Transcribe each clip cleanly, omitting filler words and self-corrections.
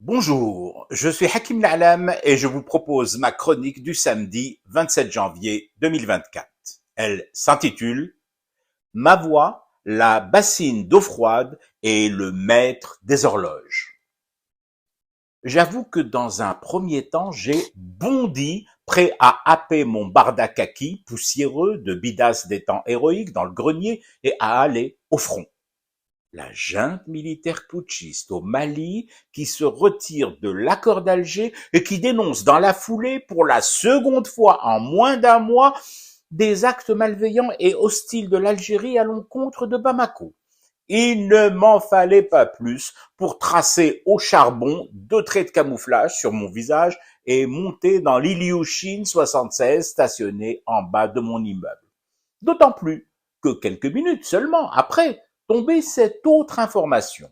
Bonjour, je suis Hakim La'alam et je vous propose ma chronique du samedi 27 janvier 2024. Elle s'intitule Ma voix, la bassine d'eau froide et le maître des horloges. J'avoue que dans un premier temps, j'ai bondi, prêt à happer mon barda kaki poussiéreux de bidas des temps héroïques dans le grenier et à aller au front. La junte militaire putschiste au Mali qui se retire de l'accord d'Alger et qui dénonce dans la foulée pour la seconde fois en moins d'un mois des actes malveillants et hostiles de l'Algérie à l'encontre de Bamako. Il ne m'en fallait pas plus pour tracer au charbon 2 traits de camouflage sur mon visage et monter dans l'Ilyushin 76 stationné en bas de mon immeuble. D'autant plus que quelques minutes seulement après tombait cette autre information.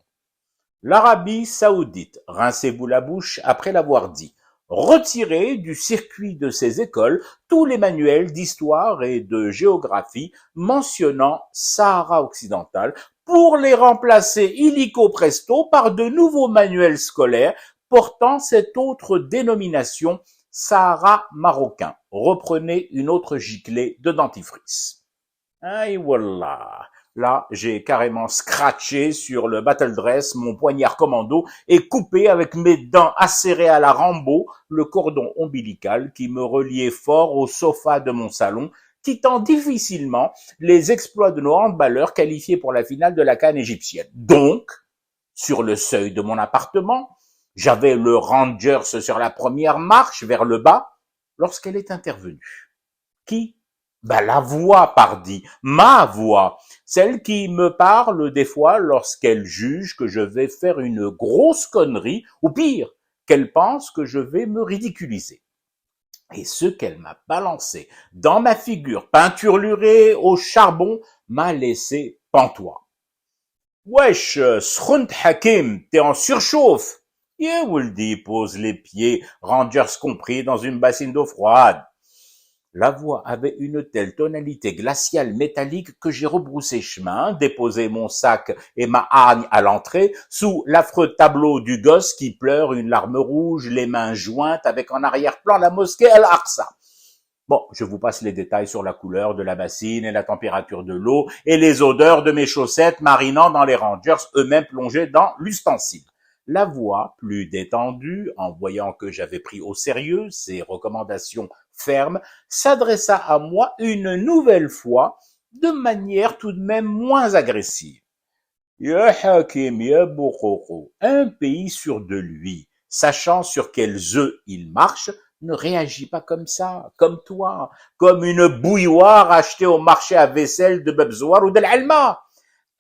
L'Arabie saoudite, rincez-vous la bouche après l'avoir dit, retirer du circuit de ses écoles tous les manuels d'histoire et de géographie mentionnant Sahara occidental pour les remplacer illico presto par de nouveaux manuels scolaires portant cette autre dénomination Sahara marocain. Reprenez une autre giclée de dentifrice. Aïe wallah. Là, j'ai carrément scratché sur le battle dress mon poignard commando et coupé avec mes dents acérées à la Rambo le cordon ombilical qui me reliait fort au sofa de mon salon, quittant difficilement les exploits de nos handballeurs qualifiés pour la finale de la CAN égyptienne. Donc, sur le seuil de mon appartement, j'avais le Rangers sur la première marche vers le bas lorsqu'elle est intervenue. Qui? La voix, pardi, ma voix, celle qui me parle des fois lorsqu'elle juge que je vais faire une grosse connerie, ou pire, qu'elle pense que je vais me ridiculiser. Et ce qu'elle m'a balancé dans ma figure peinturlurée au charbon m'a laissé pantois. Wesh, Srunt Hakim, t'es en surchauffe. Yewuldi pose les pieds, Rangers compris, dans une bassine d'eau froide. La voix avait une telle tonalité glaciale métallique que j'ai rebroussé chemin, déposé mon sac et ma hargne à l'entrée, sous l'affreux tableau du gosse qui pleure une larme rouge, les mains jointes, avec en arrière-plan la mosquée Al-Aqsa. Bon, je vous passe les détails sur la couleur de la bassine et la température de l'eau et les odeurs de mes chaussettes marinant dans les Rangers, eux-mêmes plongés dans l'ustensile. La voix, plus détendue, en voyant que j'avais pris au sérieux ses recommandations fermes, s'adressa à moi une nouvelle fois, de manière tout de même moins agressive. Ya Hakim, ya Bouroro, un pays sûr de lui, sachant sur quels œufs il marche, ne réagit pas comme ça, comme toi, comme une bouilloire achetée au marché à vaisselle de Bebzoar ou de l'Alma.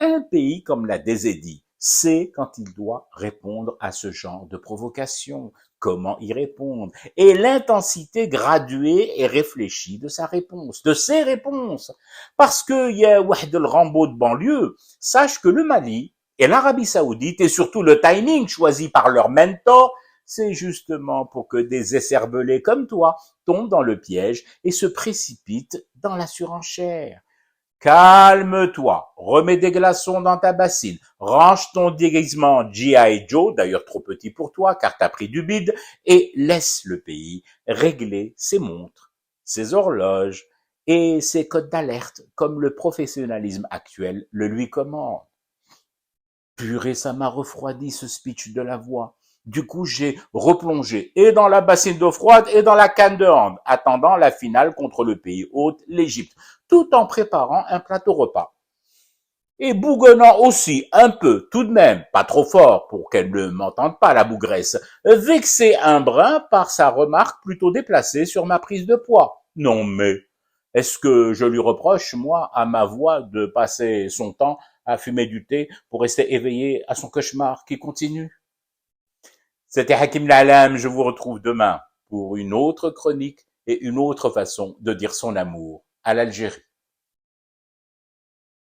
Un pays comme la Désédie sait quand il doit répondre à ce genre de provocation, comment y répondre, et l'intensité graduée et réfléchie de sa réponse, de ses réponses. Parce que y a Wahed el Rambo de banlieue, sache que le Mali et l'Arabie Saoudite et surtout le timing choisi par leur mentor, c'est justement pour que des écervelés comme toi tombent dans le piège et se précipitent dans la surenchère. Calme-toi, remets des glaçons dans ta bassine, range ton déguisement G.I. Joe, d'ailleurs trop petit pour toi car t'as pris du bide, et laisse le pays régler ses montres, ses horloges et ses codes d'alerte comme le professionnalisme actuel le lui commande. Purée, ça m'a refroidi ce speech de la voix. Du coup, j'ai replongé et dans la bassine d'eau froide et dans la canne de hand, attendant la finale contre le pays hôte, l'Égypte, tout en préparant un plateau repas. Et bougonnant aussi un peu, tout de même, pas trop fort pour qu'elle ne m'entende pas, la bougresse, vexé un brin par sa remarque plutôt déplacée sur ma prise de poids. Non mais, est-ce que je lui reproche, moi, à ma voix, de passer son temps à fumer du thé pour rester éveillé à son cauchemar qui continue? C'était Hakim La'alam, je vous retrouve demain pour une autre chronique et une autre façon de dire son amour à l'Algérie.